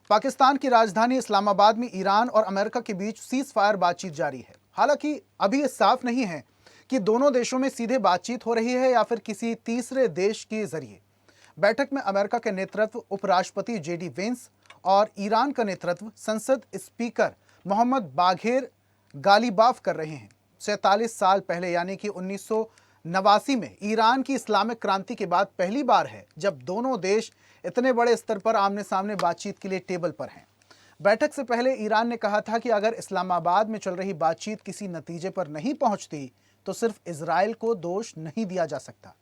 पाकिस्तान की राजधानी इस्लामाबाद में ईरान और अमेरिका के बीच सीज फायर बातचीत जारी है। हालांकि अभी ये साफ नहीं है कि दोनों देशों में सीधे बातचीत हो रही है या फिर किसी तीसरे देश के जरिए। बैठक में अमेरिका के नेतृत्व उपराष्ट्रपति जेडी वेंस और ईरान का नेतृत्व संसद स्पीकर मोहम्मद बाघेर गालिबाफ कर रहे हैं। 47 साल पहले यानी कि 1989 में ईरान की इस्लामिक क्रांति के बाद पहली बार है जब दोनों देश इतने बड़े स्तर पर आमने सामने बातचीत के लिए टेबल पर हैं। बैठक से पहले ईरान ने कहा था कि अगर इस्लामाबाद में चल रही बातचीत किसी नतीजे पर नहीं पहुंचती तो सिर्फ इजराइल को दोष नहीं दिया जा सकता।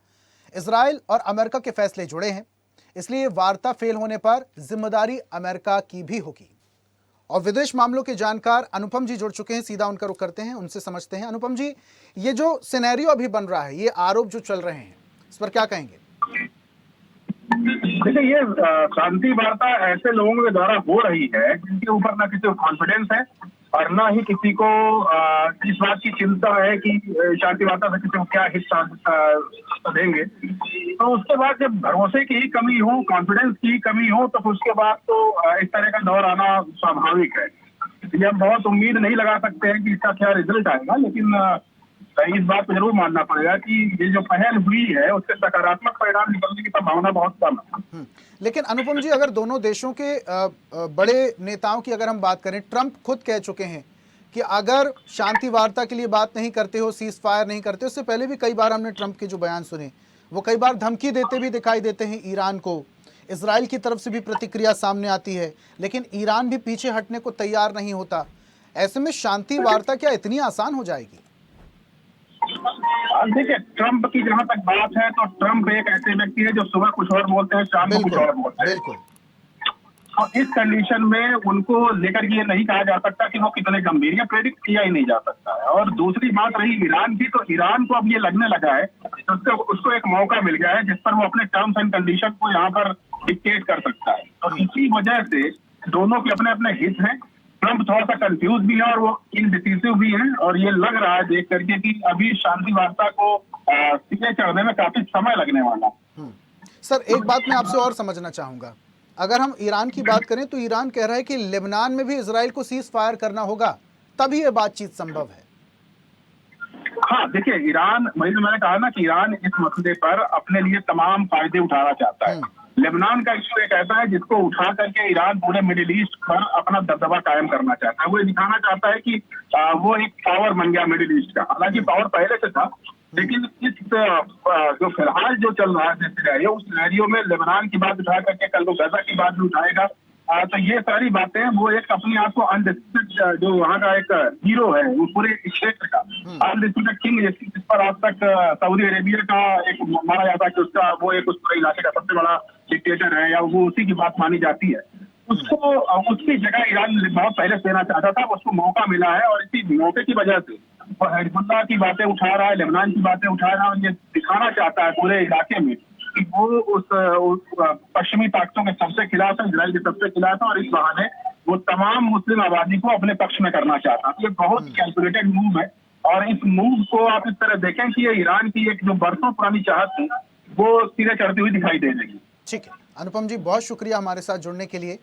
इजराइल और अमेरिका के फैसले जुड़े हैं, इसलिए वार्ता फेल होने पर जिम्मेदारी अमेरिका की भी होगी। और विदेश मामलों के जानकार अनुपम जी जुड़ चुके हैं, सीधा उनका रुख करते हैं, उनसे समझते हैं। अनुपम जी, ये जो सिनेरियो अभी बन रहा है, ये आरोप जो चल रहे हैं, इस पर क्या कहेंगे? देखिए, ये शांति वार्ता ऐसे लोगों के द्वारा हो रही है जिनके ऊपर ना किसी को कॉन्फिडेंस है और ना ही किसी को इस बात की चिंता है कि शांति वार्ता से किसी को क्या हिस्सा देंगे। तो उसके बाद जब भरोसे की ही कमी हो, कॉन्फिडेंस की कमी हो, तो उसके बाद तो इस तरह का दौर आना स्वाभाविक है। ये हम बहुत उम्मीद नहीं लगा सकते हैं कि इसका क्या रिजल्ट आएगा, लेकिन इस बात को जरूर मानना पड़ेगा कि ये जो पहल हुई है उसके सकारात्मक परिणाम निकलने की संभावना बहुत कम है। लेकिन अनुपम जी, अगर दोनों देशों के बड़े नेताओं की अगर हम बात करें, ट्रंप खुद कह चुके हैं कि अगर शांति वार्ता के लिए बात नहीं करते हो, सीज फायर नहीं करते, उससे पहले भी कई बार हमने ट्रंप के जो बयान सुने, वो कई बार धमकी देते भी दिखाई देते हैं ईरान को। इजराइल की तरफ से भी प्रतिक्रिया सामने आती है, लेकिन ईरान भी पीछे हटने को तैयार नहीं होता। ऐसे में शांति वार्ता क्या इतनी आसान हो जाएगी? देखिए, ट्रंप की जहां तक बात है तो ट्रंप एक ऐसे व्यक्ति है जो सुबह कुछ और बोलते हैं, शाम को कुछ और बोलते हैं। तो इस कंडीशन में उनको लेकर ये नहीं कहा जा सकता कि वो कितने गंभीर, या प्रेडिक्ट किया ही नहीं जा सकता है। और दूसरी बात रही ईरान की, तो ईरान को अब ये लगने लगा है तो उसको एक मौका मिल गया है जिस पर वो अपने टर्म्स एंड कंडीशन को यहाँ पर डिक्टेट कर सकता है। और इसी वजह से दोनों के अपने अपने हित हैं। ट्रंप थोड़ा सा कंफ्यूज भी है और वो इनडिसिसिव भी है, और ये लग रहा है देख करके कि अभी शांति वार्ता को सिरे चढ़ने में काफी समय लगने वाला है। सर, एक बात मैं आपसे और समझना चाहूंगा। अगर हम ईरान की बात करें तो ईरान कह रहा है कि लेबनान में भी इजराइल को सीज फायर करना होगा, तभी ये बातचीत संभव है। हाँ, देखिए, ईरान, मैंने कहा ना कि ईरान इस मसले पर अपने लिए तमाम फायदे उठाना चाहता है। लेबनान का इशू एक ऐसा है जिसको उठा करके ईरान पूरे मिडिल ईस्ट पर अपना दबदबा कायम करना चाहता है। वो ये दिखाना चाहता है कि वो एक पावर बन गया मिडिल ईस्ट का। हालांकि पावर पहले से था, लेकिन इस जो फिलहाल जो चल रहा है सिनेरियो, उस सिनेरियो में लेबनान की बात उठा करके कल वो गजा की बात भी उठाएगा। तो ये सारी बातें, वो एक अपने आप को अनडिस्प्यूटेड, जो वहाँ का एक हीरो है वो पूरे क्षेत्र का, अनडिस्प्यूटेड किंग, जिस पर आज तक सऊदी अरेबिया का एक माना जाता है कि उसका वो एक उस पूरे इलाके का सबसे बड़ा डिक्टेटर है, या वो उसी की बात मानी जाती है। उसको उसकी जगह ईरान बहुत पहले से देना चाहता था, उसको मौका मिला है और इसी मौके की वजह से वो हिजबुल्लाह की बातें उठा रहा है, लेबनान की बातें उठा रहा है, और ये दिखाना चाहता है पूरे इलाके में कि वो उस पश्चिमी ताकतों के सबसे खिलाफ है, इजराइल के सबसे खिलाफ है, और इस बहाने वो तमाम मुस्लिम आबादी को अपने पक्ष में करना चाहता है। ये बहुत कैलकुलेटेड मूव है, और इस मूव को आप इस तरह देखें कि ये ईरान की एक जो बरसों पुरानी चाहत थी वो सिरे चढ़ती हुई दिखाई दे रही है। ठीक है अनुपम जी, बहुत शुक्रिया हमारे साथ जुड़ने के लिए।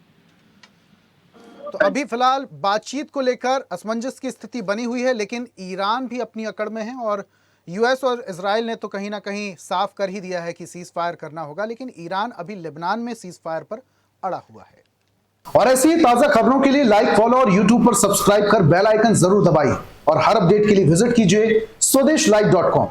तो अभी फिलहाल बातचीत को लेकर असमंजस की स्थिति बनी हुई है, लेकिन ईरान भी अपनी अकड़ में है और यूएस और इजराइल ने तो कहीं ना कहीं साफ कर ही दिया है कि सीज फायर करना होगा, लेकिन ईरान अभी लेबनान में सीज फायर पर अड़ा हुआ है। और ऐसी ही ताजा खबरों के लिए लाइक, फॉलो और यूट्यूब पर सब्सक्राइब कर बेल आइकन जरूर दबाइए, और हर अपडेट के लिए विजिट कीजिए स्वदेशलाइव.com।